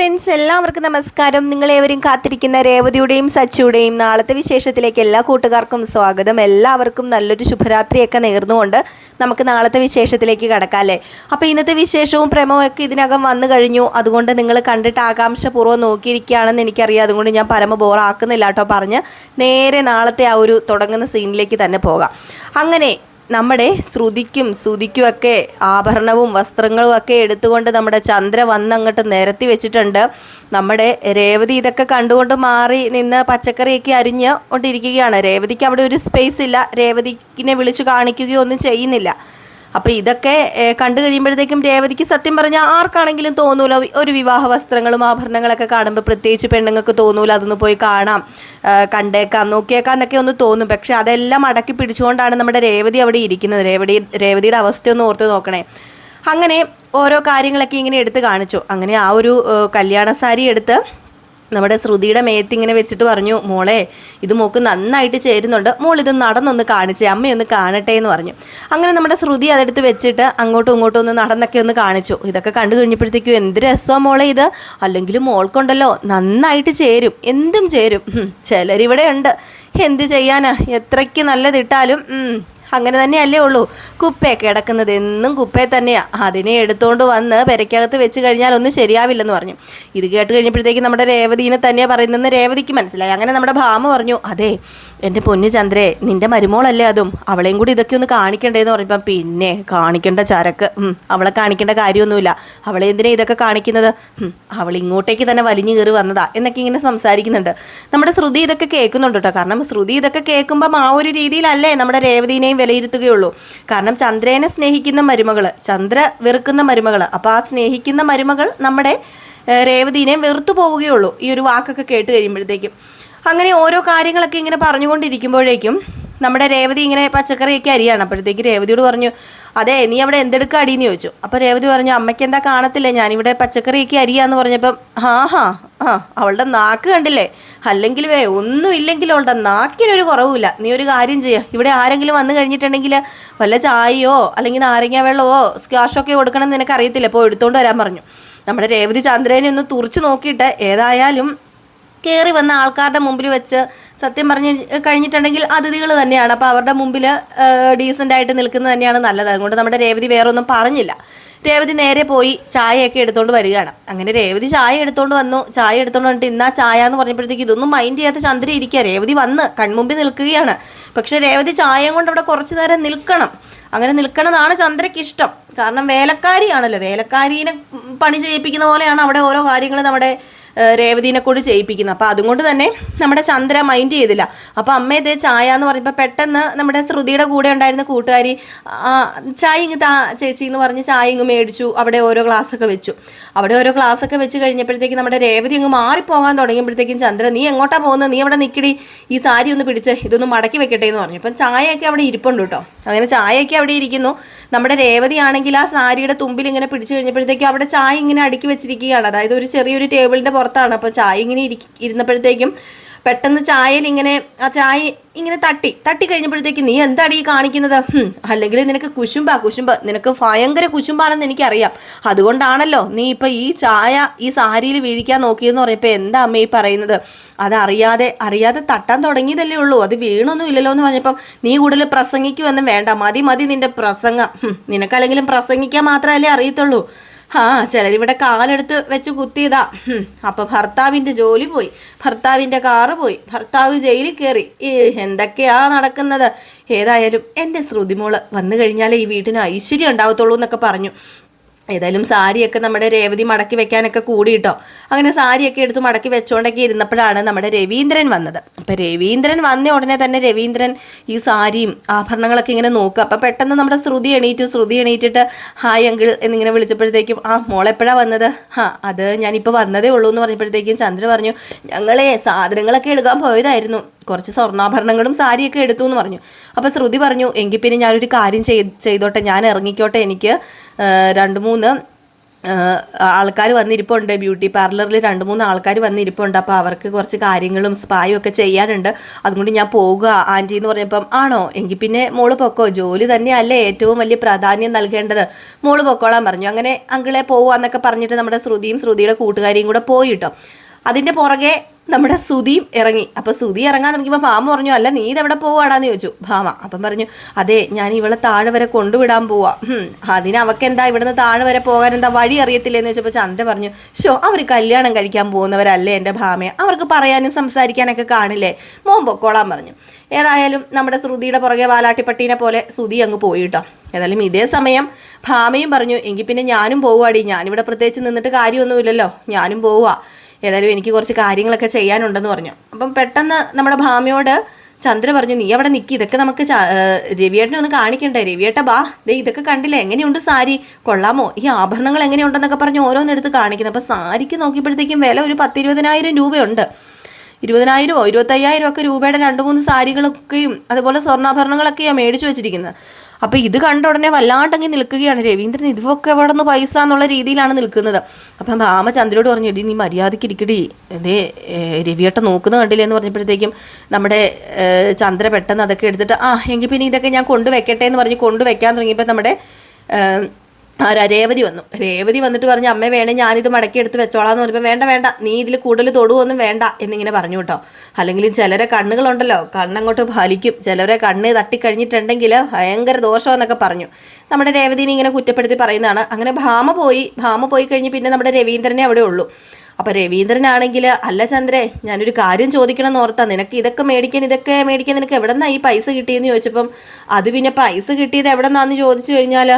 Friends, എല്ലാവർക്കും നമസ്കാരം. നിങ്ങളേവരും കാത്തിരിക്കുന്ന രേവതിയുടെയും സച്ചിയുടെയും നാളത്തെ വിശേഷത്തിലേക്ക് എല്ലാ കൂട്ടുകാർക്കും സ്വാഗതം. എല്ലാവർക്കും നല്ലൊരു ശുഭരാത്രിയൊക്കെ നേർന്നുകൊണ്ട് നമുക്ക് നാളത്തെ വിശേഷത്തിലേക്ക് കടക്കാം അല്ലേ. അപ്പോൾ ഇന്നത്തെ വിശേഷവും പ്രമവും ഒക്കെ ഇതിനകം വന്നു കഴിഞ്ഞു. അതുകൊണ്ട് നിങ്ങൾ കണ്ടിട്ട് ആകാംക്ഷപൂർവ്വം നോക്കിയിരിക്കുകയാണെന്ന് എനിക്കറിയാം. അതുകൊണ്ട് ഞാൻ പരമ ബോറാക്കുന്നില്ല കേട്ടോ. പറഞ്ഞ് നേരെ നാളത്തെ ആ ഒരു തുടങ്ങുന്ന സീനിലേക്ക് തന്നെ പോകാം. അങ്ങനെ നമ്മുടെ ശ്രുതിക്കുമൊക്കെ ആഭരണവും വസ്ത്രങ്ങളും ഒക്കെ എടുത്തുകൊണ്ട് നമ്മുടെ ചന്ദ്ര വന്നങ്ങോട്ട് നിരത്തി വെച്ചിട്ടുണ്ട്. നമ്മുടെ രേവതി ഇതൊക്കെ കണ്ടുകൊണ്ട് മാറി നിന്ന് പച്ചക്കറിയൊക്കെ അരിഞ്ഞ് കൊണ്ടിരിക്കുകയാണ്. രേവതിക്ക് അവിടെ ഒരു സ്പേസ് ഇല്ല. രേവതിനെ വിളിച്ചു കാണിക്കുകയോ ഒന്നും ചെയ്യുന്നില്ല. അപ്പോൾ ഇതൊക്കെ കണ്ടു കഴിയുമ്പോഴത്തേക്കും രേവതിക്ക് സത്യം പറഞ്ഞാൽ ആർക്കാണെങ്കിലും തോന്നൂല. ഒരു വിവാഹ വസ്ത്രങ്ങളും ആഭരണങ്ങളൊക്കെ കാണുമ്പോൾ പ്രത്യേകിച്ച് പെണ്ണുങ്ങൾക്ക് തോന്നൂല അതൊന്ന് പോയി കാണാം, കണ്ടേക്കാം, നോക്കിയേക്കാം എന്നൊക്കെ ഒന്ന് തോന്നും. പക്ഷെ അതെല്ലാം അടക്കി പിടിച്ചുകൊണ്ടാണ് നമ്മുടെ രേവതി അവിടെ ഇരിക്കുന്നത്. രേവതിയുടെ അവസ്ഥയൊന്ന് ഓർത്ത് നോക്കണേ. അങ്ങനെ ഓരോ കാര്യങ്ങളൊക്കെ ഇങ്ങനെ എടുത്ത് കാണിച്ചു. അങ്ങനെ ആ ഒരു കല്യാണ സാരി എടുത്ത് നമ്മുടെ ശ്രുതിയുടെ മേത്തിങ്ങനെ വെച്ചിട്ട് പറഞ്ഞു, മോളെ ഇത് മോക്ക് നന്നായിട്ട് ചേരുന്നുണ്ട്, മോളിത് നടന്നൊന്ന് കാണിച്ചേ, അമ്മയൊന്ന് കാണട്ടെ എന്ന് പറഞ്ഞു. അങ്ങനെ നമ്മുടെ ശ്രുതി അതെടുത്ത് വെച്ചിട്ട് അങ്ങോട്ടും ഇങ്ങോട്ടും ഒന്ന് നടന്നൊക്കെ ഒന്ന് കാണിച്ചു. ഇതൊക്കെ കണ്ടു കഴിഞ്ഞപ്പോഴത്തേക്കും എന്ത് രസമാണ് മോളെ ഇത്, അല്ലെങ്കിലും മോൾക്കുണ്ടല്ലോ നന്നായിട്ട് ചേരും, എന്തും ചേരും. ചിലരിവിടെ ഉണ്ട്, എന്ത് ചെയ്യാനാ, എത്രയ്ക്ക് നല്ലതിട്ടാലും അങ്ങനെ തന്നെയല്ലേ ഉള്ളൂ. കുപ്പയൊക്കെ കിടക്കുന്നത് എന്നും കുപ്പയെ തന്നെയാണ്. അതിനെ എടുത്തുകൊണ്ട് വന്ന് പെരയ്ക്കകത്ത് വെച്ച് കഴിഞ്ഞാൽ ഒന്നും ശരിയാവില്ലെന്ന് പറഞ്ഞു. ഇത് കേട്ട് കഴിഞ്ഞപ്പോഴത്തേക്ക് നമ്മുടെ രേവതിനെ തന്നെയാണ് പറയുന്നതെന്ന് രേവതിക്ക് മനസ്സിലായി. അങ്ങനെ നമ്മുടെ ഭാമ പറഞ്ഞു, അതെ എൻ്റെ പൊന്നു ചന്ദ്രേ, നിൻ്റെ മരുമോളല്ലേ അതും, അവളെയും കൂടി ഇതൊക്കെ ഒന്ന് കാണിക്കണ്ടേന്ന് പറഞ്ഞപ്പം പിന്നെ കാണിക്കേണ്ട ചരക്ക്, അവളെ കാണിക്കേണ്ട കാര്യമൊന്നുമില്ല, അവളെ എന്തിനാ ഇതൊക്കെ കാണിക്കുന്നത്, അവൾ ഇങ്ങോട്ടേക്ക് തന്നെ വലിഞ്ഞു കയറി വന്നതാ എന്നൊക്കെ ഇങ്ങനെ സംസാരിക്കുന്നുണ്ട്. നമ്മുടെ ശ്രുതി ഇതൊക്കെ കേൾക്കുന്നുണ്ട് കേട്ടോ. കാരണം ശ്രുതി ഇതൊക്കെ കേൾക്കുമ്പം ആ ഒരു രീതിയിലല്ലേ നമ്മുടെ രേവതിനെയും വിലയിരുത്തുകയുള്ളൂ. കാരണം ചന്ദ്രനെ സ്നേഹിക്കുന്ന മരുമകൾ, ചന്ദ്ര വെറുക്കുന്ന മരുമകൾ, അപ്പോൾ ആ സ്നേഹിക്കുന്ന മരുമകൾ നമ്മുടെ രേവതിനെയും വെറുത്തു പോവുകയുള്ളൂ ഈ ഒരു വാക്കൊക്കെ കേട്ട് കഴിയുമ്പോഴത്തേക്കും. അങ്ങനെ ഓരോ കാര്യങ്ങളൊക്കെ ഇങ്ങനെ പറഞ്ഞുകൊണ്ടിരിക്കുമ്പോഴേക്കും നമ്മുടെ രേവതി ഇങ്ങനെ പച്ചക്കറിയൊക്കെ അരിയാണ്. അപ്പോഴത്തേക്ക് രേവതിയോട് പറഞ്ഞു, അതെ നീ അവിടെ എന്തെടുക്കുക അടിയെന്ന് ചോദിച്ചു. അപ്പോൾ രേവതി പറഞ്ഞു, അമ്മയ്ക്ക് എന്താ കാണത്തില്ല, ഞാനിവിടെ പച്ചക്കറിയൊക്കെ അരിയാന്ന് പറഞ്ഞപ്പം അവളുടെ നാക്ക് കണ്ടില്ലേ, അല്ലെങ്കിൽ ഒന്നുമില്ലെങ്കിലും അവളുടെ നാക്കിനൊരു കുറവുമില്ല. നീ ഒരു കാര്യം ചെയ്യുക, ഇവിടെ ആരെങ്കിലും വന്നു കഴിഞ്ഞിട്ടുണ്ടെങ്കിൽ വല്ല ചായയോ അല്ലെങ്കിൽ നാരങ്ങ വെള്ളമോ സ്ക്വാഷൊക്കെ കൊടുക്കണം എന്ന് നിനക്ക് അറിയത്തില്ല, അപ്പോൾ എടുത്തുകൊണ്ട് വരാൻ പറഞ്ഞു. നമ്മുടെ രേവതി ചന്ദ്രനെ ഒന്ന് തുറച്ചു നോക്കിയിട്ട് ഏതായാലും കയറി വന്ന ആൾക്കാരുടെ മുമ്പിൽ വെച്ച് സത്യം പറഞ്ഞ് കഴിഞ്ഞിട്ടുണ്ടെങ്കിൽ അതിഥികൾ തന്നെയാണ്, അപ്പോൾ അവരുടെ മുമ്പിൽ ഡീസൻ്റായിട്ട് നിൽക്കുന്നത് തന്നെയാണ് നല്ലത്. അതുകൊണ്ട് നമ്മുടെ രേവതി വേറെ ഒന്നും പറഞ്ഞില്ല. രേവതി നേരെ പോയി ചായയൊക്കെ എടുത്തുകൊണ്ട് വരികയാണ്. അങ്ങനെ രേവതി ചായ എടുത്തുകൊണ്ട് വന്നു. ചായ എടുത്തുകൊണ്ട് വന്നിട്ട് ഇന്നാ ചായ എന്ന് പറഞ്ഞപ്പോഴത്തേക്ക് ഇതൊന്നും മൈൻഡ് ചെയ്യാത്ത ചന്ദ്ര ഇരിക്കുക. രേവതി വന്ന് കൺമുമ്പിൽ നിൽക്കുകയാണ്. പക്ഷേ രേവതി ചായയും കൊണ്ട് അവിടെ കുറച്ച് നേരം നിൽക്കണം. അങ്ങനെ നിൽക്കണതാണ് ചന്ദ്രയ്ക്ക് ഇഷ്ടം. കാരണം വേലക്കാരിയാണല്ലോ, വേലക്കാരീനെ പണി ചെയ്യിപ്പിക്കുന്ന പോലെയാണ് അവിടെ ഓരോ കാര്യങ്ങൾ നമ്മുടെ രേവതിനെ കൂടി ചെയ്യിപ്പിക്കുന്നത്. അപ്പോൾ അതുകൊണ്ട് തന്നെ നമ്മുടെ ചന്ദ്ര മൈൻഡ് ചെയ്തില്ല. അപ്പോൾ അമ്മ ഇതേ ചായ എന്ന് പറയുമ്പോൾ പെട്ടെന്ന് നമ്മുടെ ശ്രുതിയുടെ കൂടെ ഉണ്ടായിരുന്ന കൂട്ടുകാരി ചായ ഇങ്ങ് താ ചേച്ചി എന്ന് പറഞ്ഞ് ചായ ഇങ്ങ് മേടിച്ചു. അവിടെ ഓരോ ഗ്ലാസ്സൊക്കെ വെച്ചു. അവിടെ ഓരോ ഗ്ലാസ്സൊക്കെ വെച്ച് കഴിഞ്ഞപ്പോഴത്തേക്കും നമ്മുടെ രേവതി അങ്ങ് മാറിപ്പോകാൻ തുടങ്ങിയപ്പോഴത്തേക്കും ചന്ദ്ര, നീ എങ്ങോട്ടാ പോകുന്നത്, നീ അവിടെ നിൽക്കടി, ഈ സാരി ഒന്ന് പിടിച്ച് ഇതൊന്ന് മടക്കി വെക്കട്ടെ എന്ന് പറഞ്ഞു. അപ്പം ചായയൊക്കെ അവിടെ ഇരിപ്പുണ്ട് കേട്ടോ. അങ്ങനെ ചായയൊക്കെ അവിടെ ഇരിക്കുന്നു. നമ്മുടെ രേവതി ആണെങ്കിൽ ആ സാരിയുടെ തുമ്പിൽ ഇങ്ങനെ പിടിച്ചു കഴിഞ്ഞപ്പോഴത്തേക്കും അവിടെ ചായ ഇങ്ങനെ അടുക്കി വെച്ചിരിക്കുകയാണ്. അതായത് ഒരു ചെറിയൊരു ടേബിളിൻ്റെ പുറത്താണ്. അപ്പോൾ ചായ ഇങ്ങനെ ഇരുന്നപ്പോഴത്തേക്കും പെട്ടെന്ന് ചായയിൽ ഇങ്ങനെ ആ ചായ ഇങ്ങനെ തട്ടി കഴിഞ്ഞപ്പോഴത്തേക്ക് നീ എന്താടി ഈ കാണിക്കുന്നത്, അല്ലെങ്കിൽ നിനക്ക് കുശുമ്പ, നിനക്ക് ഭയങ്കര കുശുമ്പാണെന്ന് എനിക്കറിയാം, അതുകൊണ്ടാണല്ലോ നീ ഇപ്പം ഈ ചായ ഈ സാരിയിൽ വീഴിക്കാൻ നോക്കിയെന്ന് പറഞ്ഞപ്പോൾ എന്താ അമ്മ ഈ പറയുന്നത്, അത് അറിയാതെ തട്ടാൻ തുടങ്ങിയതല്ലേ ഉള്ളൂ, അത് വീണൊന്നും ഇല്ലല്ലോ എന്ന് പറഞ്ഞപ്പം നീ കൂടുതൽ പ്രസംഗിക്കുമെന്നും വേണ്ട, മതി നിൻ്റെ പ്രസംഗം, നിനക്കല്ലെങ്കിലും പ്രസംഗിക്കാൻ മാത്രമല്ലേ അറിയത്തുള്ളൂ, ചിലരിവിടെ കാലെടുത്ത് വെച്ച് കുത്തിയതാ, അപ്പം ഭർത്താവിൻ്റെ ജോലി പോയി, ഭർത്താവിൻ്റെ കാറ് പോയി, ഭർത്താവ് ജയിലിൽ കയറി, എന്തൊക്കെയാ നടക്കുന്നത്, ഏതായാലും എൻ്റെ ശ്രുതിമോള് വന്നു കഴിഞ്ഞാലേ ഈ വീട്ടിന് ഐശ്വര്യം ഉണ്ടാവത്തുള്ളൂ എന്നൊക്കെ പറഞ്ഞു. ഏതായാലും സാരിയൊക്കെ നമ്മുടെ രേവതി മടക്കി വെക്കാനൊക്കെ കൂടിയിട്ടോ. അങ്ങനെ സാരിയൊക്കെ എടുത്ത് മടക്കി വെച്ചുകൊണ്ടൊക്കെ ഇരുന്നപ്പോഴാണ് നമ്മുടെ രവീന്ദ്രൻ വന്നത്. അപ്പം രവീന്ദ്രൻ വന്ന ഉടനെ തന്നെ രവീന്ദ്രൻ ഈ സാരിയും ആഭരണങ്ങളൊക്കെ ഇങ്ങനെ നോക്കുക. അപ്പം പെട്ടെന്ന് നമ്മുടെ ശ്രുതി എണീറ്റിട്ട് ഹായ് അങ്കിൾ എന്നിങ്ങനെ വിളിച്ചപ്പോഴത്തേക്കും മോളെപ്പോഴാണ് വന്നത്, അത് ഞാനിപ്പോൾ വന്നതേ ഉള്ളൂ എന്ന് പറഞ്ഞപ്പോഴത്തേക്കും ചന്ദ്ര പറഞ്ഞു, ഞങ്ങളെ സാധനങ്ങളൊക്കെ എടുക്കാൻ പോയതായിരുന്നു, കുറച്ച് സ്വർണ്ണാഭരണങ്ങളും സാരിയൊക്കെ എടുത്തു എന്ന് പറഞ്ഞു. അപ്പോൾ ശ്രുതി പറഞ്ഞു, എങ്കിൽ പിന്നെ ഞാനൊരു കാര്യം ചെയ്തോട്ടെ, ഞാൻ ഇറങ്ങിക്കോട്ടെ, എനിക്ക് 2-3 ആൾക്കാർ വന്നിരിപ്പുണ്ട്, ബ്യൂട്ടി പാർലറിൽ 2-3 ആൾക്കാർ വന്നിരിപ്പുണ്ട്. അപ്പോൾ അവർക്ക് കുറച്ച് കാര്യങ്ങളും സ്പായും ഒക്കെ ചെയ്യാനുണ്ട്, അതുകൊണ്ട് ഞാൻ പോകുക ആൻറ്റി എന്ന് പറഞ്ഞപ്പം, ആണോ എങ്കിൽ പിന്നെ മോള് പൊക്കോ, ജോലി തന്നെയല്ലേ ഏറ്റവും വലിയ പ്രാധാന്യം നൽകേണ്ടത്, മോള് പൊക്കോളാൻ പറഞ്ഞു. അങ്ങനെ അങ്കിളെ പോവാന്നൊക്കെ പറഞ്ഞിട്ട് നമ്മുടെ ശ്രുതിയുടെ കൂട്ടുകാരിയും കൂടെ പോയിട്ടോ. അതിൻ്റെ പുറകെ നമ്മുടെ സുധിയും ഇറങ്ങി. അപ്പോൾ സുധി ഇറങ്ങാൻ തുടങ്ങിയപ്പോൾ ഭാമ പറഞ്ഞു, അല്ല നീ ഇതെവിടെ പോവാടാന്ന് ചോദിച്ചു ഭാമ. അപ്പം പറഞ്ഞു, അതെ ഞാൻ ഇവളെ താഴെ വരെ കൊണ്ടുവിടാൻ പോവാ. അതിന് അവക്കെന്താ ഇവിടുന്ന് താഴെ വരെ പോകാൻ എന്താ വഴി അറിയത്തില്ലെന്ന് ചോദിച്ചപ്പോൾ ചന്ദ്ര പറഞ്ഞു, അവർ കല്യാണം കഴിക്കാൻ പോകുന്നവരല്ലേ എൻ്റെ ഭാമയെ, അവർക്ക് പറയാനും സംസാരിക്കാനൊക്കെ കാണില്ലേ, മോൻ പൊക്കോളാൻ പറഞ്ഞു. ഏതായാലും നമ്മുടെ ശ്രുതിയുടെ പുറകെ വാലാട്ടിപ്പട്ടീനെ പോലെ സുധി അങ്ങ് പോയിട്ടോ. ഏതായാലും ഇതേ സമയം ഭാമയും പറഞ്ഞു, എങ്കിൽ പിന്നെ ഞാനും പോവുകയാടി, ഞാനിവിടെ പ്രത്യേകിച്ച് നിന്നിട്ട് കാര്യമൊന്നുമില്ലല്ലോ, ഞാനും പോവുക, ഏതായാലും എനിക്ക് കുറച്ച് കാര്യങ്ങളൊക്കെ ചെയ്യാനുണ്ടെന്ന് പറഞ്ഞു. അപ്പം പെട്ടെന്ന് നമ്മുടെ ഭാമയോട് ചന്ദ്ര പറഞ്ഞു, നീ അവിടെ നിൽക്കി, ഇതൊക്കെ നമുക്ക് രവിയേട്ടനെ ഒന്ന് കാണിക്കണ്ടേ, രവിയേട്ട ബാ, ദേ ഇതൊക്കെ കണ്ടില്ലേ, എങ്ങനെയുണ്ട് സാരി, കൊള്ളാമോ, ഈ ആഭരണങ്ങൾ എങ്ങനെയുണ്ടെന്നൊക്കെ പറഞ്ഞ് ഓരോന്നെടുത്ത് കാണിക്കുന്നത്. അപ്പോൾ സാരിക്ക് നോക്കിയപ്പോഴത്തേക്കും വില ഒരു 10-20,000 രൂപയുണ്ട്. 20,000 25,000 ഒക്കെ രൂപയുടെ 2-3 സാരികളൊക്കെയും അതുപോലെ സ്വർണ്ണാഭരണങ്ങളൊക്കെയാണ് മേടിച്ചു വെച്ചിരിക്കുന്നത്. അപ്പോൾ ഇത് കണ്ട ഉടനെ വല്ലാണ്ടങ്ങി നിൽക്കുകയാണ് രവീന്ദ്രൻ. ഇതൊക്കെ എവിടെ നിന്ന് പൈസ എന്നുള്ള രീതിയിലാണ് നിൽക്കുന്നത്. അപ്പം ഭാമ ചന്ദ്രയോട് പറഞ്ഞു, എടി നീ മര്യാദയ്ക്ക് ഇരിക്കടി, ഇതേ രവിയേട്ട നോക്കുന്ന കണ്ടില്ലേ എന്ന് പറഞ്ഞപ്പോഴത്തേക്കും നമ്മുടെ ചന്ദ്ര പെട്ടെന്ന് അതൊക്കെ എടുത്തിട്ട് എങ്കിൽ പിന്നെ ഇതൊക്കെ ഞാൻ കൊണ്ടുവയ്ക്കട്ടെ എന്ന് പറഞ്ഞ് കൊണ്ടുവയ്ക്കാൻ തുടങ്ങിയപ്പോൾ നമ്മുടെ രേവതി വന്നു. രേവതി വന്നിട്ട് പറഞ്ഞു, അമ്മേ വേണേ ഞാനിത് മടക്കി എടുത്ത് വെച്ചോളാന്ന് പറഞ്ഞപ്പോൾ, വേണ്ട നീ ഇതിൽ കൂടുതൽ തൊടുവൊന്നും വേണ്ട എന്നിങ്ങനെ പറഞ്ഞു കേട്ടോ. അല്ലെങ്കിൽ ചിലരെ കണ്ണുകളുണ്ടല്ലോ, കണ്ണങ്ങോട്ട് ഫലിക്കും, ചിലരെ കണ്ണ് തട്ടിക്കഴിഞ്ഞിട്ടുണ്ടെങ്കിൽ ഭയങ്കര ദോഷമെന്നൊക്കെ പറഞ്ഞു. നമ്മുടെ രേവതിനെ ഇങ്ങനെ കുറ്റപ്പെടുത്തി പറയുന്നതാണ്. അങ്ങനെ ഭാമ പോയി കഴിഞ്ഞ് പിന്നെ നമ്മുടെ രവീന്ദ്രനെ അവിടെ ഉള്ളൂ. അപ്പോൾ രവീന്ദ്രനാണെങ്കിൽ, അല്ല ചന്ദ്രേ ഞാനൊരു കാര്യം ചോദിക്കണം എന്ന് ഓർത്താ, നിനക്ക് ഇതൊക്കെ മേടിക്കാൻ നിനക്ക് എവിടെ നിന്നാണ് ഈ പൈസ കിട്ടിയെന്ന് ചോദിച്ചപ്പം, അത് പിന്നെ പൈസ കിട്ടിയത് എവിടെ നിന്നാന്ന് ചോദിച്ചു കഴിഞ്ഞാൽ,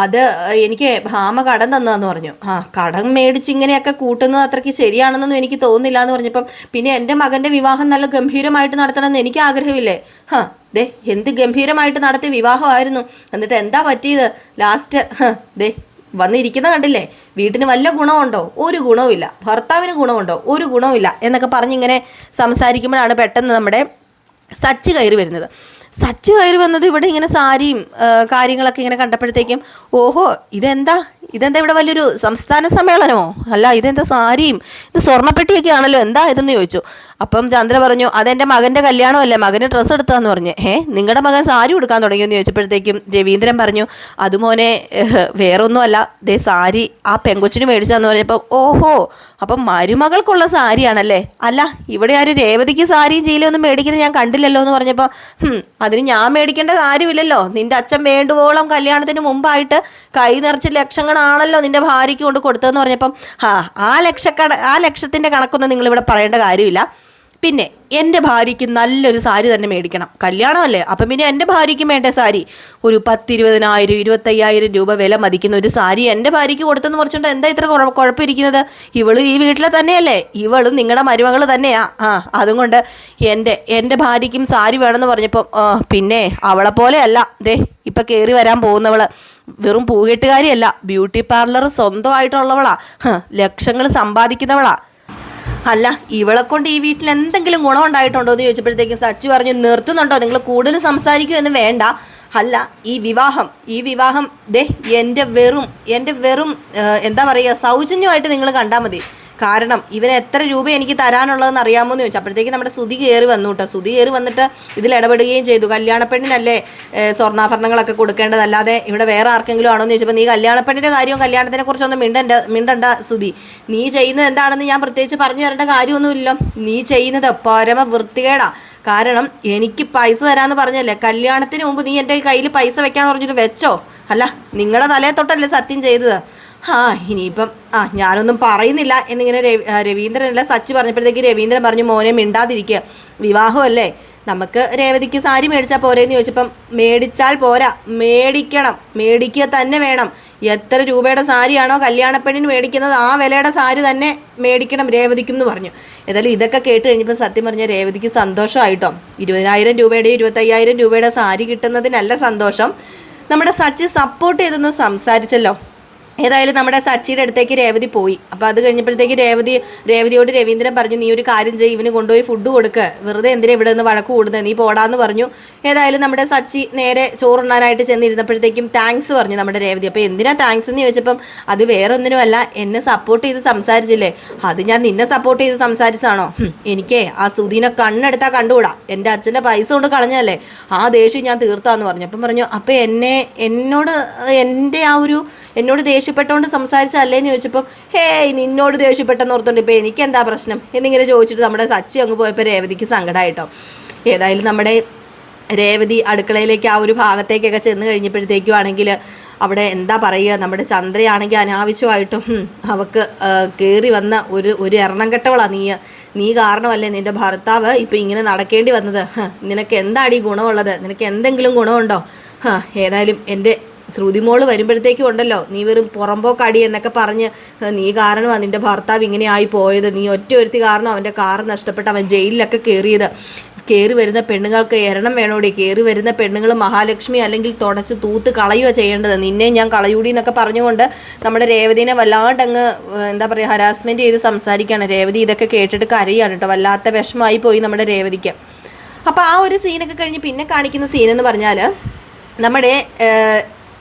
അത് എനിക്ക് ഭാമ കടം തന്നതെന്ന് പറഞ്ഞു. കടം മേടിച്ച് ഇങ്ങനെയൊക്കെ കൂട്ടുന്നത് അത്രയ്ക്ക് ശരിയാണെന്നൊന്നും എനിക്ക് തോന്നുന്നില്ല എന്ന് പറഞ്ഞപ്പം, പിന്നെ എൻ്റെ മകൻ്റെ വിവാഹം നല്ല ഗംഭീരമായിട്ട് നടത്തണമെന്ന് എനിക്ക് ആഗ്രഹമില്ലേ, ദേ എന്ത് ഗംഭീരമായിട്ട് നടത്തിയ വിവാഹമായിരുന്നു, എന്നിട്ട് എന്താ പറ്റിയത് ലാസ്റ്റ്, ദേ വന്നിരിക്കുന്ന കണ്ടില്ലേ, വീട്ടിന് വല്ല ഗുണമുണ്ടോ, ഒരു ഗുണവുമില്ല, ഭർത്താവിന് ഗുണമുണ്ടോ, ഒരു ഗുണവുമില്ല എന്നൊക്കെ പറഞ്ഞിങ്ങനെ സംസാരിക്കുമ്പോഴാണ് പെട്ടെന്ന് നമ്മുടെ സച്ച് കയറി വരുന്നത്. സച്ച് കയറി വന്നത് ഇവിടെ ഇങ്ങനെ സാരിയും കാര്യങ്ങളൊക്കെ ഇങ്ങനെ കണ്ടപ്പോഴത്തേക്കും, ഓഹോ ഇതെന്താ ഇവിടെ വലിയൊരു സംസ്ഥാന സമ്മേളനമോ, അല്ല ഇതെന്താ സാരിയും ഇത് സ്വർണ്ണപ്പെട്ടിയൊക്കെ ആണല്ലോ, എന്താ ഇതെന്ന് ചോദിച്ചു. അപ്പം ചന്ദ്ര പറഞ്ഞു, അതെൻ്റെ മകൻ്റെ കല്യാണമല്ലേ, മകന് ഡ്രസ്സ് എടുത്താന്ന് പറഞ്ഞു. നിങ്ങളുടെ മകൻ സാരി കൊടുക്കാൻ തുടങ്ങിയെന്ന് ചോദിച്ചപ്പോഴത്തേക്കും രവീന്ദ്രൻ പറഞ്ഞു, അതുമോനെ വേറൊന്നുമല്ല, ദേ സാരി ആ പെങ്കൊച്ചിന് മേടിച്ചാന്ന് പറഞ്ഞപ്പോൾ, ഓഹോ അപ്പം മരുമകൾക്കുള്ള സാരിയാണല്ലേ, അല്ല ഇവിടെ ആരും രേവതിക്ക് സാരിയും ചീലയൊന്നും മേടിക്കുന്നത് ഞാൻ കണ്ടില്ലല്ലോ എന്ന് പറഞ്ഞപ്പോൾ, അതിന് ഞാൻ മേടിക്കേണ്ട കാര്യമില്ലല്ലോ, നിൻ്റെ അച്ഛൻ വേണ്ടുവോളം കല്യാണത്തിന് മുമ്പായിട്ട് കൈ നിറച്ച് ലക്ഷങ്ങളാണല്ലോ നിൻ്റെ ഭാര്യയ്ക്ക് കൊണ്ട് കൊടുത്തതെന്ന് പറഞ്ഞപ്പം, ആ ലക്ഷത്തിൻ്റെ കണക്കൊന്നും നിങ്ങളിവിടെ പറയേണ്ട കാര്യമില്ല, പിന്നെ എൻ്റെ ഭാര്യയ്ക്ക് നല്ലൊരു സാരി തന്നെ മേടിക്കണം, കല്യാണമല്ലേ, അപ്പം പിന്നെ എൻ്റെ ഭാര്യയ്ക്കും വേണ്ട സാരി, ഒരു 10-20,000 25,000 രൂപ വില മതിക്കുന്ന ഒരു സാരി എൻ്റെ ഭാര്യയ്ക്ക് കൊടുത്തെന്ന് പറഞ്ഞിട്ട് എന്താ ഇത്ര കുഴപ്പമിരിക്കുന്നത്, ഇവളും ഈ വീട്ടിലെ തന്നെയല്ലേ, ഇവളും നിങ്ങളുടെ മരുമകൾ തന്നെയാ, അതുകൊണ്ട് എൻ്റെ ഭാര്യയ്ക്കും സാരി വേണമെന്ന് പറഞ്ഞപ്പോൾ, പിന്നെ അവളെ പോലെയല്ല, ദേ ഇപ്പം കയറി വരാൻ പോകുന്നവൾ വെറും പൂകെട്ടുകാരിയല്ല, ബ്യൂട്ടി പാർലർ സ്വന്തമായിട്ടുള്ളവളാ, ലക്ഷങ്ങൾ സമ്പാദിക്കുന്നവളാ, അല്ല ഇവളെ കൊണ്ട് ഈ വീട്ടിൽ എന്തെങ്കിലും ഗുണം ഉണ്ടായിട്ടുണ്ടോ എന്ന് ചോദിച്ചപ്പോഴത്തേക്കും സച്ചി പറഞ്ഞു, നിർത്തുന്നുണ്ടോ, നിങ്ങൾ കൂടുതൽ സംസാരിക്കുമെന്ന് വേണ്ട, അല്ല ഈ വിവാഹം ദേ എൻ്റെ വെറും എന്താ പറയുക സൗജന്യമായിട്ട് നിങ്ങൾ കണ്ടാൽ മതി, കാരണം ഇവന് എത്ര രൂപ എനിക്ക് തരാനുള്ളതെന്ന് അറിയാമോ എന്ന് ചോദിച്ചു. അപ്പോഴത്തേക്ക് നമ്മുടെ ശ്രുതി കയറി വന്നു കേട്ടോ. ശ്രുതി കയറി വന്നിട്ട് ഇതിൽ ഇടപെടുകയും ചെയ്തു. കല്യാണപ്പെണ്ണിനല്ലേ സ്വർണ്ണാഭരണങ്ങളൊക്കെ കൊടുക്കേണ്ടതല്ലാതെ ഇവിടെ വേറെ ആർക്കെങ്കിലും ആണോ എന്ന് ചോദിച്ചപ്പോൾ, നീ കല്യാണപ്പെണ്ണിൻ്റെ കാര്യവും കല്യാണത്തിനെ കുറിച്ചൊന്നും മിണ്ടണ്ട ശ്രുതി, നീ ചെയ്യുന്നത് എന്താണെന്ന് ഞാൻ പ്രത്യേകിച്ച് പറഞ്ഞു തരേണ്ട കാര്യമൊന്നുമില്ലല്ലോ, നീ ചെയ്യുന്നത് പരമ വൃത്തികേടാ, കാരണം എനിക്ക് പൈസ തരാമെന്ന് പറഞ്ഞല്ലേ, കല്യാണത്തിന് മുമ്പ് നീ എൻ്റെ കയ്യിൽ പൈസ വെക്കാന്ന് പറഞ്ഞിട്ട് വെച്ചോ, അല്ല നിങ്ങളുടെ തലയെ തൊട്ടല്ലേ സത്യം ചെയ്തത്, ഇനിയിപ്പം ഞാനൊന്നും പറയുന്നില്ല എന്നിങ്ങനെ രവീന്ദ്രനല്ല സച്ചി പറഞ്ഞപ്പോഴത്തേക്ക് രവീന്ദ്രൻ പറഞ്ഞു, മോനെ മിണ്ടാതിരിക്കുക, വിവാഹമല്ലേ, നമുക്ക് രേവതിക്ക് സാരി മേടിച്ചാൽ പോരെന്ന് ചോദിച്ചപ്പം, മേടിച്ചാൽ പോരാ, മേടിക്കുക തന്നെ വേണം, എത്ര രൂപയുടെ സാരിയാണോ കല്യാണപ്പെണ്ണിന് മേടിക്കുന്നത് ആ വിലയുടെ സാരി തന്നെ മേടിക്കണം രേവതിക്കും എന്ന് പറഞ്ഞു. ഏതായാലും ഇതൊക്കെ കേട്ട് കഴിഞ്ഞപ്പോൾ സത്യം പറഞ്ഞാൽ രേവതിക്ക് സന്തോഷമായിട്ടോ. 20,000 രൂപയുടെ 25,000 രൂപയുടെ സാരി കിട്ടുന്നതിനല്ല സന്തോഷം, നമ്മുടെ സച്ചി സപ്പോർട്ട് ചെയ്തൊന്ന് സംസാരിച്ചല്ലോ, ഏതായാലും നമ്മുടെ സച്ചിയുടെ അടുത്തേക്ക് രേവതി പോയി. അപ്പോൾ അത് കഴിഞ്ഞപ്പോഴത്തേക്ക് രേവതിയോട് രവീന്ദ്രൻ പറഞ്ഞു, നീ ഒരു കാര്യം ചെയ്യും, ഇവന് കൊണ്ടുപോയി ഫുഡ് കൊടുക്കുക, വെറുതെ എന്തിനാ ഇവിടെ നിന്ന് വഴക്ക് കൂടുന്നത്, നീ പോടാന്ന് പറഞ്ഞു. ഏതായാലും നമ്മുടെ സച്ചി നേരെ ചോറുണ്ണാനായിട്ട് ചെന്നിരുന്നപ്പോഴത്തേക്കും താങ്ക്സ് പറഞ്ഞു നമ്മുടെ രേവതി. അപ്പോൾ എന്തിനാ താങ്ക്സ് എന്ന് ചോദിച്ചപ്പം അത് വേറൊന്നിനുമല്ല, എന്നെ സപ്പോർട്ട് ചെയ്ത് സംസാരിച്ചില്ലേ, അത് ഞാൻ നിന്നെ സപ്പോർട്ട് ചെയ്ത് സംസാരിച്ചാണോ, എനിക്കേ ആ സുധീനെ കണ്ണെടുത്താൽ കണ്ടുകൂടാ, എൻ്റെ അച്ഛൻ്റെ പൈസ കൊണ്ട് കളഞ്ഞല്ലേ, ആ ദേഷ്യം ഞാൻ തീർത്താന്ന് പറഞ്ഞു. അപ്പം പറഞ്ഞു, അപ്പോൾ എന്നോട് ദേഷ്യപ്പെട്ടോണ്ട് സംസാരിച്ചല്ലേന്ന് ചോദിച്ചപ്പം ഹേയ് നിന്നോട് ദേഷ്യപ്പെട്ടെന്ന് ഓർത്തോണ്ട് ഇപ്പോൾ എനിക്ക് എന്താ പ്രശ്നം എന്നിങ്ങനെ ചോദിച്ചിട്ട് നമ്മുടെ സച്ചി അങ്ങ് പോയപ്പോൾ രേവതിക്ക് സങ്കടമായിട്ടോ. ഏതായാലും നമ്മുടെ രേവതി അടുക്കളയിലേക്ക് ആ ഒരു ഭാഗത്തേക്കൊക്കെ ചെന്ന് കഴിഞ്ഞപ്പോഴത്തേക്കും ആണെങ്കിൽ അവിടെ എന്താ പറയുക, നമ്മുടെ ചന്ദ്രയാണെങ്കിൽ അനാവശ്യമായിട്ടും അവൾക്ക് കയറി വന്ന ഒരു എണ്ണം കെട്ടവളാണ് നീ കാരണമല്ലേ നിൻ്റെ ഭർത്താവ് ഇപ്പം ഇങ്ങനെ നടക്കേണ്ടി വന്നത്, നിനക്ക് എന്താടി ഗുണമുള്ളത്, നിനക്ക് എന്തെങ്കിലും ഗുണമുണ്ടോ, ഏതായാലും എൻ്റെ ശ്രുതിമോള് വരുമ്പോഴത്തേക്കും ഉണ്ടല്ലോ നീ വെറും പുറമ്പോക്കടി എന്നൊക്കെ പറഞ്ഞ് നീ കാരണമാണ് നിൻ്റെ ഭർത്താവ് ഇങ്ങനെ ആയി പോയത്, നീ ഒറ്റ ഒരുത്തി കാരണം അവൻ്റെ കാറ് നഷ്ടപ്പെട്ട് അവൻ ജയിലിലൊക്കെ കയറി വരുന്ന പെണ്ണുങ്ങൾക്ക് എരണം വേണോടി, കയറി വരുന്ന പെണ്ണുങ്ങൾ മഹാലക്ഷ്മി അല്ലെങ്കിൽ തുടച്ച് തൂത്ത് കളയുക ചെയ്യേണ്ടത്, നിന്നെ ഞാൻ കളയൂടി എന്നൊക്കെ പറഞ്ഞുകൊണ്ട് നമ്മുടെ രേവതിനെ വല്ലാണ്ടങ്ങ് എന്താ പറയുക ഹരാസ്മെൻറ്റ് ചെയ്ത് സംസാരിക്കുകയാണ്. രേവതി ഇതൊക്കെ കേട്ടിട്ട് കരയാണ് കേട്ടോ, വല്ലാത്ത വിഷമമായി പോയി നമ്മുടെ രേവതിക്ക്. അപ്പോൾ ആ ഒരു സീനൊക്കെ കഴിഞ്ഞ് പിന്നെ കാണിക്കുന്ന സീനെന്ന് പറഞ്ഞാൽ നമ്മുടെ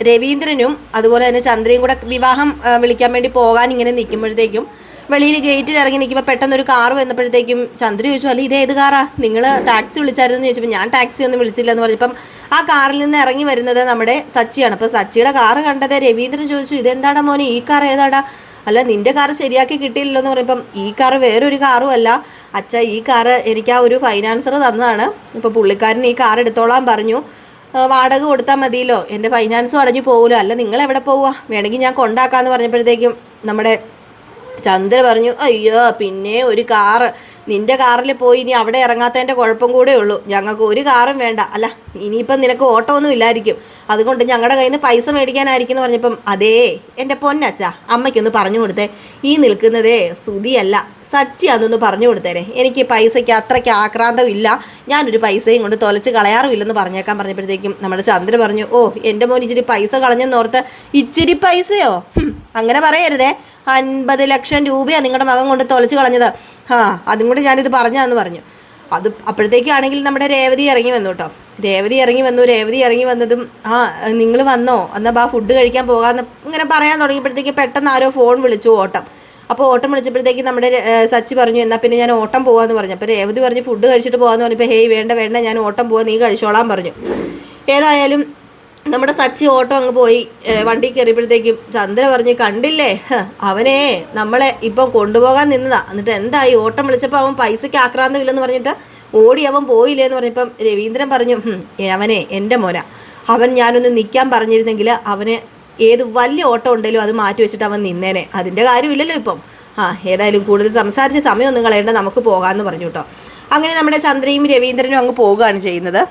രവീന്ദ്രനും അതുപോലെ തന്നെ ചന്ദ്രയും കൂടെ വിവാഹം വിളിക്കാൻ വേണ്ടി പോകാൻ ഇങ്ങനെ നിൽക്കുമ്പോഴത്തേക്കും വെളിയിൽ ഗേറ്റിൽ ഇറങ്ങി നിൽക്കുമ്പോൾ പെട്ടെന്നൊരു കാറ് വന്നപ്പോഴത്തേക്കും ചന്ദ്ര ചോദിച്ചു, അല്ല ഇത് ഏത് കാറാ, നിങ്ങൾ ടാക്സി വിളിച്ചായിരുന്നു ചോദിച്ചപ്പോൾ ഞാൻ ടാക്സി ഒന്നും വിളിച്ചില്ല എന്ന് പറഞ്ഞപ്പം ആ കാറിൽ നിന്ന് ഇറങ്ങി വരുന്നത് നമ്മുടെ സച്ചിയാണ്. അപ്പോൾ സച്ചിയുടെ കാറ് കണ്ടത് രവീന്ദ്രൻ ചോദിച്ചു, ഇതെന്താടാ മോനെ ഈ കാർ ഏതാടാ, അല്ല നിൻ്റെ കാറ് ശരിയാക്കി കിട്ടിയില്ലല്ലോ എന്ന് പറയുമ്പം ഈ കാറ് വേറൊരു കാറും അല്ല അച്ഛ, ഈ കാറ് എനിക്ക് ആ ഒരു ഫൈനാൻസർ തന്നതാണ്, ഇപ്പോൾ പുള്ളിക്കാരൻ ഈ കാർ എടുത്തോളാൻ പറഞ്ഞു, വാടക കൊടുത്താൽ മതിയല്ലോ, എൻ്റെ ഫൈനാൻസും അടഞ്ഞു പോകുമല്ലോ, അല്ല നിങ്ങൾ എവിടെ പോവുക, വേണമെങ്കിൽ ഞാൻ കൊണ്ടാക്കാമെന്ന് പറഞ്ഞപ്പോഴത്തേക്കും നമ്മുടെ ചന്ദ്ര പറഞ്ഞു, അയ്യോ പിന്നെ ഒരു കാറ്, നിൻ്റെ കാറിൽ പോയി ഇനി അവിടെ ഇറങ്ങാത്തതിൻ്റെ കുഴപ്പം കൂടെ ഉള്ളൂ, ഞങ്ങൾക്ക് ഒരു കാറും വേണ്ട, അല്ല ഇനിയിപ്പം നിനക്ക് ഓട്ടോ ഒന്നും ഇല്ലായിരിക്കും, അതുകൊണ്ട് ഞങ്ങളുടെ കയ്യിൽ നിന്ന് പൈസ മേടിക്കാനായിരിക്കും എന്ന് പറഞ്ഞപ്പം അതേ എൻ്റെ പൊന്നച്ച അമ്മയ്ക്കൊന്ന് പറഞ്ഞു കൊടുത്തേ, ഈ നിൽക്കുന്നതേ സുധിയല്ല സച്ചിയാണെന്നൊന്ന് പറഞ്ഞു കൊടുത്തേരെ, എനിക്ക് പൈസയ്ക്ക് അത്രയ്ക്ക് ആക്രാന്തം ഇല്ല, ഞാനൊരു പൈസയും കൊണ്ട് തൊലച്ച് കളയാറുമില്ലെന്ന് പറഞ്ഞേക്കാൻ പറഞ്ഞപ്പോഴത്തേക്കും നമ്മുടെ ചന്ദ്ര പറഞ്ഞു, ഓ എൻ്റെ മോൻ ഇച്ചിരി പൈസ കളഞ്ഞെന്നോർത്ത് ഇച്ചിരി പൈസയോ, അങ്ങനെ പറയരുതേ, 50 ലക്ഷം രൂപയാണ് നിങ്ങളുടെ മകൻ കൊണ്ട് തൊലച്ച് കളഞ്ഞത്, അതും കൂടി ഞാനിത് പറഞ്ഞാന്ന് പറഞ്ഞു. അത് അപ്പോഴത്തേക്കാണെങ്കിൽ നമ്മുടെ രേവതി ഇറങ്ങി വന്നു കേട്ടോ, രേവതി ഇറങ്ങി വന്നതും നിങ്ങൾ വന്നോ എന്നാൽ ഫുഡ് കഴിക്കാൻ പോകാമെന്ന് ഇങ്ങനെ പറയാൻ തുടങ്ങിയപ്പോഴത്തേക്ക് പെട്ടെന്ന് ആരോ ഫോൺ വിളിച്ചു അപ്പോൾ ഓട്ടം വിളിച്ചപ്പോഴത്തേക്ക് നമ്മുടെ സച്ചി പറഞ്ഞു, എന്നാൽ പിന്നെ ഞാൻ ഓട്ടം പോകാമെന്ന് പറഞ്ഞു. അപ്പോൾ രേവതി പറഞ്ഞു ഫുഡ് കഴിച്ചിട്ട് പോകാമെന്ന് പറഞ്ഞപ്പോൾ ഹേയ് വേണ്ട ഞാൻ ഓട്ടം പോകാൻ നീ കഴിച്ചോളാൻ പറഞ്ഞു. ഏതായാലും നമ്മുടെ സച്ചി ഓട്ടോ അങ്ങ് പോയി വണ്ടി കയറിയപ്പോഴത്തേക്കും ചന്ദ്ര പറഞ്ഞു, കണ്ടില്ലേ അവനെ നമ്മളെ ഇപ്പം കൊണ്ടുപോകാൻ നിന്നതാ, എന്നിട്ട് എന്തായി ഓട്ടം വിളിച്ചപ്പോൾ അവൻ പൈസയ്ക്ക് ആക്രാന്തമില്ലെന്ന് പറഞ്ഞിട്ട് ഓടി അവൻ പോയില്ലേ എന്ന് പറഞ്ഞപ്പം രവീന്ദ്രൻ പറഞ്ഞു, അവനെ എൻ്റെ മോന, അവൻ ഞാനൊന്ന് നിൽക്കാൻ പറഞ്ഞിരുന്നെങ്കിൽ അവന് ഏത് വലിയ ഓട്ടം ഉണ്ടെങ്കിലും അത് മാറ്റി വെച്ചിട്ട് അവൻ നിന്നേനെ, അതിൻ്റെ കാര്യമില്ലല്ലോ ഇപ്പം, ഏതായാലും കൂടുതൽ സംസാരിച്ച സമയമൊന്നും കളയേണ്ട, നമുക്ക് പോകാമെന്ന് പറഞ്ഞു കേട്ടോ. അങ്ങനെ നമ്മുടെ ചന്ദ്രയും രവീന്ദ്രനും അങ്ങ് പോവുകയാണ് ചെയ്യുന്നത്.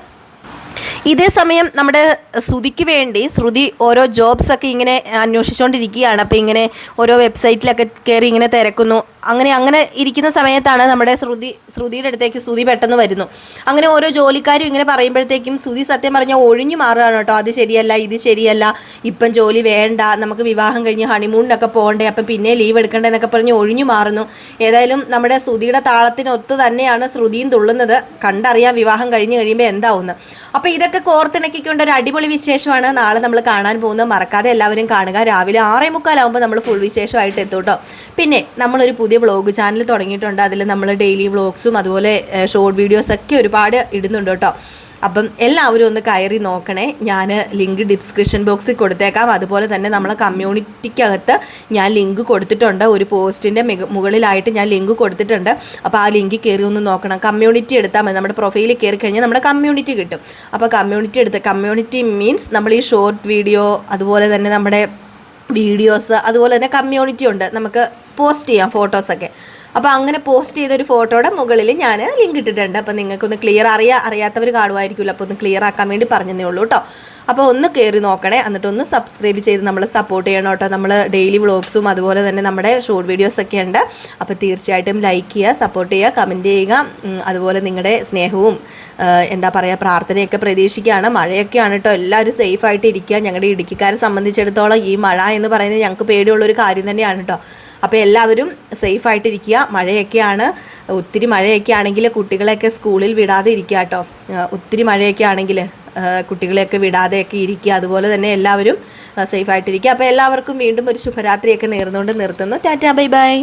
ഇതേ സമയം നമ്മുടെ ശ്രുതിക്ക് വേണ്ടി ശ്രുതി ഓരോ ജോബ്സൊക്കെ ഇങ്ങനെ അന്വേഷിച്ചുകൊണ്ടിരിക്കുകയാണ്. അപ്പോൾ ഇങ്ങനെ ഓരോ വെബ്സൈറ്റിലൊക്കെ കയറി ഇങ്ങനെ തിരക്കുന്നു. അങ്ങനെ ഇരിക്കുന്ന സമയത്താണ് നമ്മുടെ ശ്രുതിയുടെ അടുത്തേക്ക് ശ്രുതി പെട്ടെന്ന് വരുന്നു. അങ്ങനെ ഓരോ ജോലിക്കാരും ഇങ്ങനെ പറയുമ്പോഴത്തേക്കും ശ്രുതി സത്യം പറഞ്ഞാൽ ഒഴിഞ്ഞു മാറുകയാണ് കേട്ടോ. അത് ശരിയല്ല, ഇത് ശരിയല്ല, ഇപ്പം ജോലി വേണ്ട, നമുക്ക് വിവാഹം കഴിഞ്ഞ് ഹണിമൂണിനൊക്കെ പോകണ്ടേ, അപ്പം പിന്നെ ലീവ് എടുക്കണ്ടേ എന്നൊക്കെ പറഞ്ഞ് ഒഴിഞ്ഞു മാറുന്നു. ഏതായാലും നമ്മുടെ ശ്രുതിയുടെ താളത്തിനൊത്ത് തന്നെയാണ് ശ്രുതിയും തുള്ളുന്നത്. കണ്ടറിയാം വിവാഹം കഴിഞ്ഞ് കഴിയുമ്പോൾ എന്താവുന്നു. അപ്പോൾ ഇതൊക്കെ കോർത്തിണക്കിക്കൊണ്ട് ഒരു അടിപൊളി വിശേഷമാണ് നാളെ നമ്മൾ കാണാൻ പോകുന്നത്. മറക്കാതെ എല്ലാവരും കാണുക. രാവിലെ 6:45 നമ്മൾ ഫുൾ വിശേഷമായിട്ട് എത്തും കേട്ടോ. പിന്നെ നമ്മളൊരു പുതിയ വ്ളോഗ് ചാനൽ തുടങ്ങിയിട്ടുണ്ട്. അതിൽ നമ്മൾ ഡെയിലി വ്ളോഗ്സും അതുപോലെ ഷോർട്ട് വീഡിയോസൊക്കെ ഒരുപാട് ഇടുന്നുണ്ട് കേട്ടോ. അപ്പം എല്ലാവരും ഒന്ന് കയറി നോക്കണേ. ഞാൻ ലിങ്ക് ഡിസ്ക്രിപ്ഷൻ ബോക്സിൽ കൊടുത്തേക്കാം. അതുപോലെ തന്നെ നമ്മളെ കമ്മ്യൂണിറ്റിക്കകത്ത് ഞാൻ ലിങ്ക് കൊടുത്തിട്ടുണ്ട്. ഒരു പോസ്റ്റിൻ്റെ മുകളിലായിട്ട് ഞാൻ ലിങ്ക് കൊടുത്തിട്ടുണ്ട്. അപ്പോൾ ആ ലിങ്ക് കയറി ഒന്ന് നോക്കണം. കമ്മ്യൂണിറ്റി എടുത്താൽ മതി. നമ്മുടെ പ്രൊഫൈലിൽ കയറി കഴിഞ്ഞാൽ നമ്മുടെ കമ്മ്യൂണിറ്റി കിട്ടും. അപ്പോൾ കമ്മ്യൂണിറ്റി മീൻസ് നമ്മൾ ഈ ഷോർട്ട് വീഡിയോ അതുപോലെ തന്നെ നമ്മുടെ വീഡിയോസ് അതുപോലെ തന്നെ കമ്മ്യൂണിറ്റി ഉണ്ട്, നമുക്ക് പോസ്റ്റ് ചെയ്യാം ഫോട്ടോസൊക്കെ. അപ്പോൾ അങ്ങനെ പോസ്റ്റ് ചെയ്തൊരു ഫോട്ടോയുടെ മുകളിൽ ഞാൻ ലിങ്ക് ഇട്ടിട്ടുണ്ട്. അപ്പോൾ നിങ്ങൾക്കൊന്ന് അറിയാത്തവർ കാണുമായിരിക്കുമല്ലോ. അപ്പോൾ ഒന്ന് ക്ലിയർ ആക്കാൻ വേണ്ടി പറഞ്ഞതേ ഉള്ളൂ കേട്ടോ. അപ്പോൾ ഒന്ന് കയറി നോക്കണേ, എന്നിട്ടൊന്ന് സബ്സ്ക്രൈബ് ചെയ്ത് നമ്മൾ സപ്പോർട്ട് ചെയ്യണം കേട്ടോ. നമ്മൾ ഡെയിലി വ്ളോഗ്സും അതുപോലെ തന്നെ നമ്മുടെ ഷോർട്ട് വീഡിയോസൊക്കെ ഉണ്ട്. അപ്പോൾ തീർച്ചയായിട്ടും ലൈക്ക് ചെയ്യുക, സപ്പോർട്ട് ചെയ്യുക, കമൻറ്റ് ചെയ്യുക. അതുപോലെ നിങ്ങളുടെ സ്നേഹവും എന്താ പറയുക പ്രാർത്ഥനയൊക്കെ പ്രതീക്ഷിക്കുകയാണ്. മഴയൊക്കെയാണ് കേട്ടോ, എല്ലാവരും സേഫായിട്ട് ഇരിക്കുക. ഞങ്ങളുടെ ഇടുക്കിക്കാരെ സംബന്ധിച്ചിടത്തോളം ഈ മഴ എന്ന് പറയുന്നത് ഞങ്ങൾക്ക് പേടിയുള്ളൊരു കാര്യം തന്നെയാണ് കേട്ടോ. അപ്പോൾ എല്ലാവരും സേഫായിട്ടിരിക്കുക. മഴയൊക്കെയാണ്, ഒത്തിരി മഴയൊക്കെ ആണെങ്കിൽ കുട്ടികളെയൊക്കെ സ്കൂളിൽ വിടാതെ ഇരിക്കുക കേട്ടോ. ഒത്തിരി മഴയൊക്കെ ആണെങ്കിൽ കുട്ടികളെയൊക്കെ വിടാതെയൊക്കെ ഇരിക്കുക. അതുപോലെ തന്നെ എല്ലാവരും സേഫായിട്ടിരിക്കുക. അപ്പോൾ എല്ലാവർക്കും വീണ്ടും ഒരു ശുഭരാത്രിയൊക്കെ നേർന്നുകൊണ്ട് നിർത്തുന്നു. Tata, bye bye.